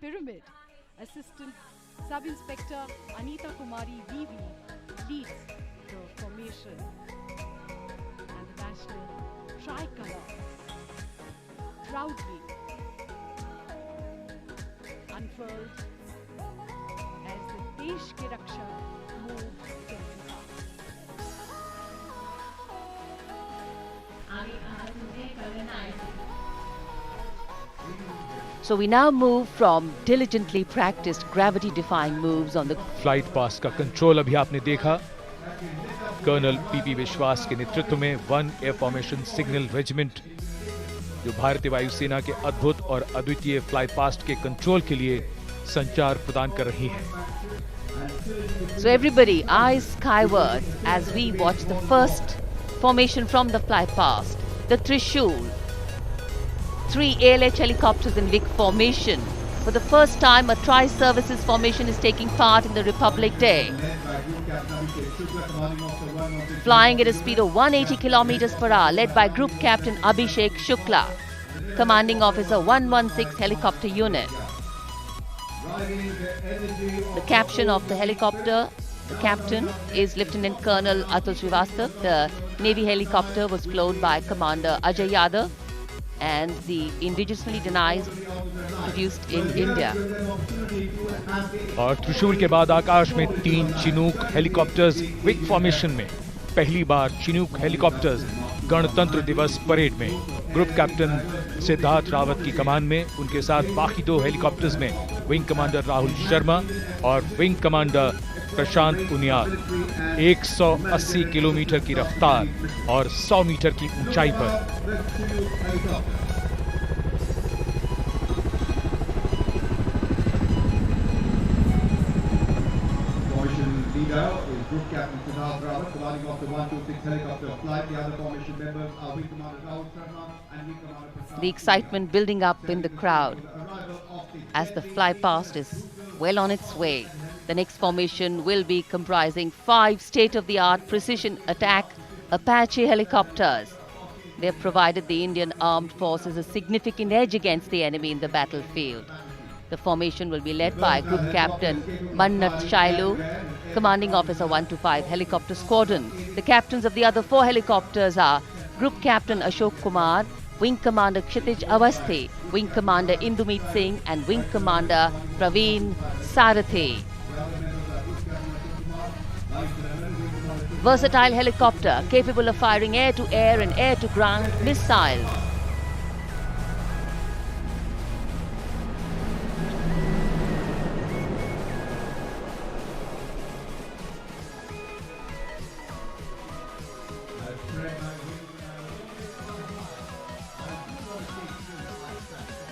pyramid. Assistant Sub-Inspector Anita Kumari VV leads the formation, and the national tricolour proudly unfurled as the Desh Ki Raksha moves gently past. So we now move from diligently practiced gravity-defying moves on the flight pass का control अभी आपने देखा। Colonel PP विश्वास के नेतृत्व में 1 air formation signal regiment जो भारतीय वायुसेना के अद्भुत और अद्वितीय फ्लाई पास्ट के कंट्रोल के लिए संचार प्रदान कर रही है। So everybody eyes skyward as we watch the first formation from the fly past, the Trishul. 3 ALH helicopters in Vic formation. For the first time, a tri-services formation is taking part in the Republic Day. Flying at a speed of 180 kilometers per hour, led by Group Captain Abhishek Shukla, Commanding Officer 116 Helicopter Unit. The caption of the helicopter, the captain, is Lieutenant Colonel Atul Srivastav. The Navy helicopter was flown by Commander Ajay Yadav, and the indigenously produced in India. और त्रिशूल के बाद आकाश में 3 Chinook helicopters Wick formation में। पहली बार Chinook helicopters गणतंत्र दिवस parade में। ग्रुप कैप्टन सिद्धार्थ रावत की कमान में, उनके साथ बाकी 2 हेलीकॉप्टर्स में विंग कमांडर राहुल शर्मा और विंग कमांडर प्रशांत पुनियाल। 180 किलोमीटर की रफ्तार और 100 मीटर की ऊंचाई पर। is Group Captain Siddharth Rawat, commanding of the 126 helicopter flight. The other formation members are Wing Commander Rahul Sharma and Wing Commander Prasad. The excitement building up in the crowd as the fly past is well on its way. The next formation will be comprising 5 state-of-the-art precision attack Apache helicopters. They have provided the Indian Armed Forces a significant edge against the enemy in the battlefield. The formation will be led by Group Captain Mannat Shailu, Commanding Officer 125 Helicopter Squadron. The captains of the other 4 helicopters are Group Captain Ashok Kumar, Wing Commander Kshitij Awasthi, Wing Commander Indumeet Singh and Wing Commander Praveen Sarathi. Versatile helicopter capable of firing air-to-air and air-to-ground missiles.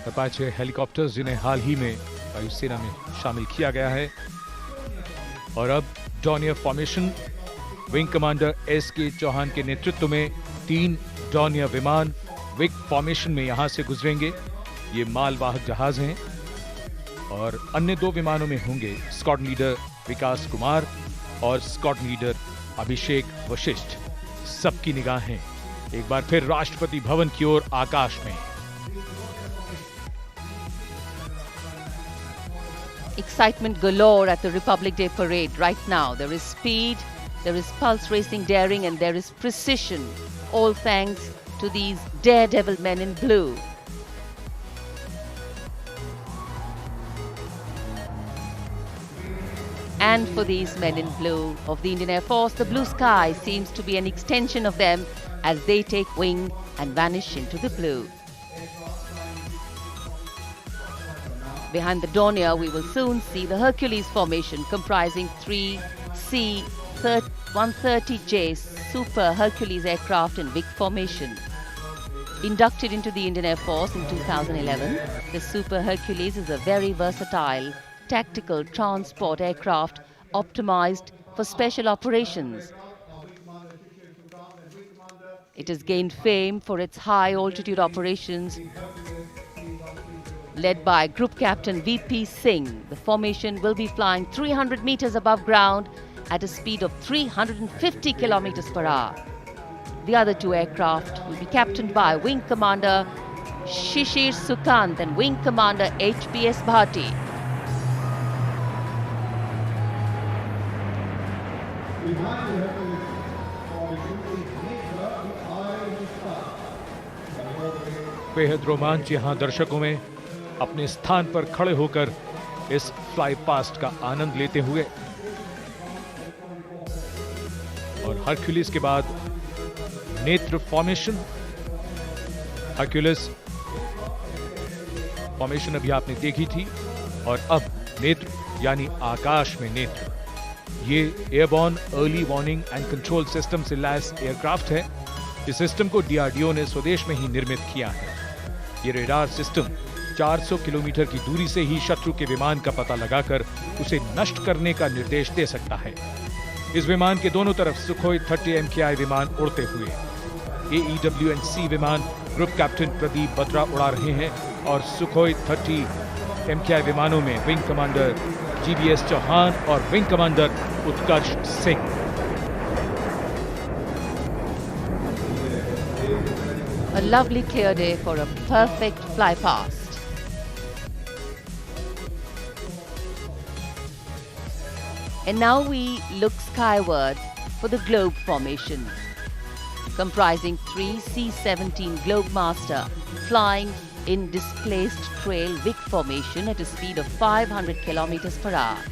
Apache helicopters जिन्हें हाल ही में वायुसेना में शामिल किया गया है। और अब Dornier formation, wing commander S K. Chauhan के नेतृत्व में 3 डॉनियर विमान विक फॉर्मेशन में यहां से गुजरेंगे। ये मालवाहक जहाज हैं और अन्य 2 विमानों में होंगे स्क्वाड्रन लीडर विकास कुमार और स्क्वाड्रन लीडर अभिषेक वशिष्ठ। सबकी निगाहें एक बार फिर राष्ट्रपति भवन की ओर आकाश में। Excitement galore at the Republic Day parade right now. There is speed, there is pulse racing daring, and there is precision, all thanks to these daredevil men in blue. And for these men in blue of the Indian Air Force, the blue sky seems to be an extension of them as they take wing and vanish into the blue. Behind the Dornier, we will soon see the Hercules formation comprising 3 C-130J Super Hercules aircraft in Vic formation. Inducted into the Indian Air Force in 2011, the Super Hercules is a very versatile tactical transport aircraft optimized for special operations. It has gained fame for its high altitude operations. Led by Group Captain V.P. Singh, the formation will be flying 300 meters above ground at a speed of 350 kilometers per hour. The other 2 aircraft will be captained by Wing Commander Shishir Sukant and Wing Commander HPS Bhati. बेहद रोमांच यहाँ दर्शकों में अपने स्थान पर खड़े होकर इस फ्लाई पास्ट का आनंद लेते हुए। और हरक्यूलिस के बाद नेत्र फॉर्मेशन। हरक्यूलिस फॉर्मेशन अभी आपने देखी थी और अब नेत्र यानी आकाश में नेत्र। ये airborne early warning and control system से लैस एयरक्राफ्ट है। इस सिस्टम को डीआरडीओ ने स्वदेश में ही निर्मित किया है। ये रेडार सिस्टम 400 किलोमीटर की दूरी से ही शत्रु के विमान का पता लगाकर उसे नष्ट करने का निर्देश दे सकता है। इस विमान के दोनों तरफ सुखोई 30 MKI विमान उड़ते हुए। AEW&C विमान ग्रुप कैप्टन प्रदीप बत्रा उड़ा रहे हैं और सुखोई 30 MKI विमानों में विंग कमांडर GBS चौहान और wing commander Utkarsh Singh. A lovely clear day for a perfect fly past. And now we look skyward for the Globe formation, comprising 3 C-17 Globemaster flying in displaced trail Vic formation at a speed of 500 km per hour.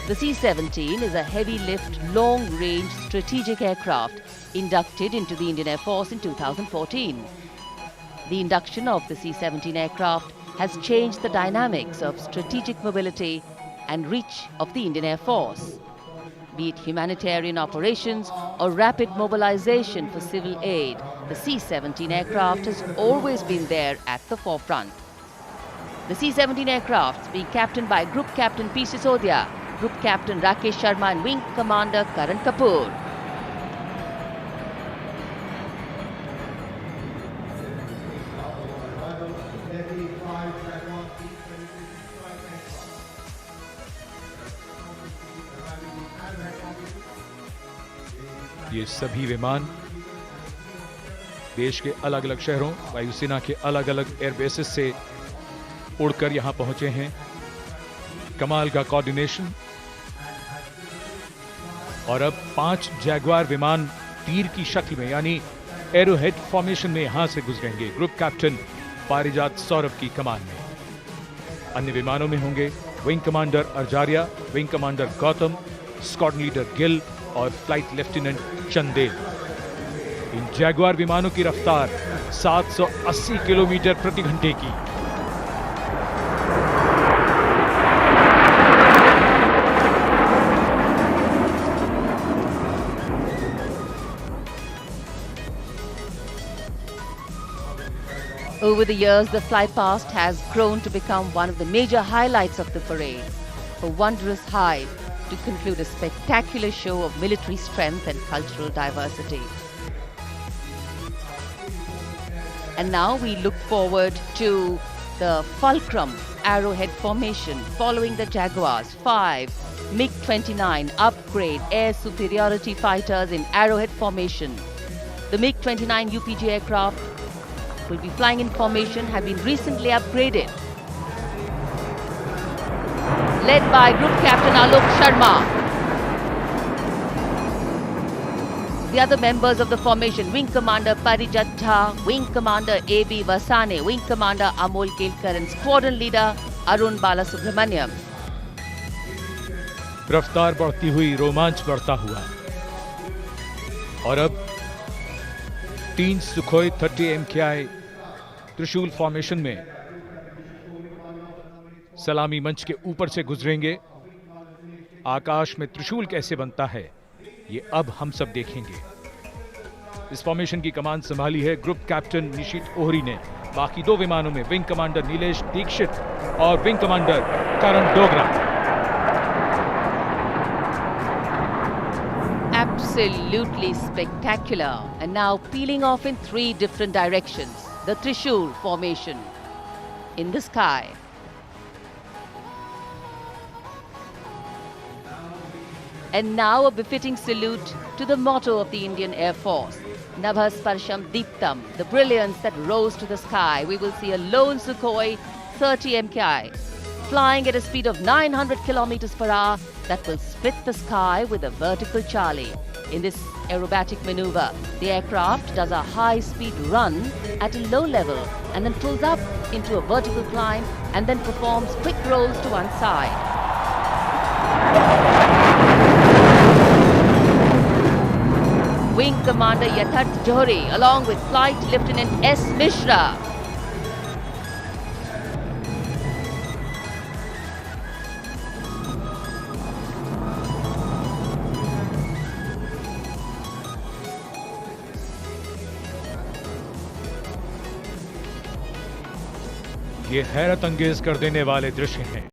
The C-17 is a heavy-lift, long-range strategic aircraft inducted into the Indian Air Force in 2014. The induction of the C-17 aircraft has changed the dynamics of strategic mobility and reach of the Indian Air Force. Be it humanitarian operations or rapid mobilization for civil aid, the C-17 aircraft has always been there at the forefront. The C-17 aircraft being captained by Group Captain P. Sisodia, Group Captain Rakesh Sharma and Wing Commander Karan Kapoor. ये सभी विमान देश के अलग अलग शहरों, वायुसेना के अलग अलग एयरबेसेस से उड़कर यहां पहुंचे हैं। कमाल का कोऑर्डिनेशन। और अब 5 जैगुआर विमान तीर की शक्ल में यानी एरोहेड फॉर्मेशन में यहां से गुजरेंगे ग्रुप कैप्टन पारिजात सौरभ की कमान में। अन्य विमानों में होंगे wing commander Arjaria, wing commander Gautam, squadron leader Gill और फ्लाइट लेफ्टिनेंट चंदेल। इन जैगुआर विमानों की रफ्तार 780 किलोमीटर प्रति घंटे की। Over the years, the fly past has grown to become one of the major highlights of the parade. A wondrous high to conclude a spectacular show of military strength and cultural diversity. And now we look forward to the Fulcrum Arrowhead formation following the Jaguars 5 MiG-29 upgrade air superiority fighters in Arrowhead formation. The MiG-29 UPG aircraft will be flying in formation have been recently upgraded. Led by Group Captain Alok Sharma. The other members of the formation, Wing Commander Parijat Jha, Wing Commander A.B. Vasane, Wing Commander Amol Kelkar and Squadron Leader Arun Balasubramaniam. रफ्तार बढ़ती हुई, रोमांच बढ़ता हुआ और अब 3 Sukhoi 30 MKI त्रिशूल formation में सलामी मंच के ऊपर से गुजरेंगे। आकाश में त्रिशूल कैसे बनता है ये अब हम सब देखेंगे। इस फॉर्मेशन की कमान संभाली है ग्रुप कैप्टन निशित ओहरी ने। बाकी 2 विमानों में विंग कमांडर नीलेश दीक्षित और wing commander Karan Dogra. Absolutely spectacular, and now peeling off in 3 different directions. The Trishul formation in the sky. And now a befitting salute to the motto of the Indian Air Force. Nabha Sparsham Deeptam, the brilliance that rose to the sky. We will see a lone Sukhoi 30 MKI flying at a speed of 900 kilometers per hour that will split the sky with a vertical Charlie. In this aerobatic maneuver, the aircraft does a high-speed run at a low level and then pulls up into a vertical climb and then performs quick rolls to one side. Wing Commander Yatharth Johri along with Flight Lieutenant S. Mishra. ये हैरत अंगेज कर देने वाले दृश्य हैं।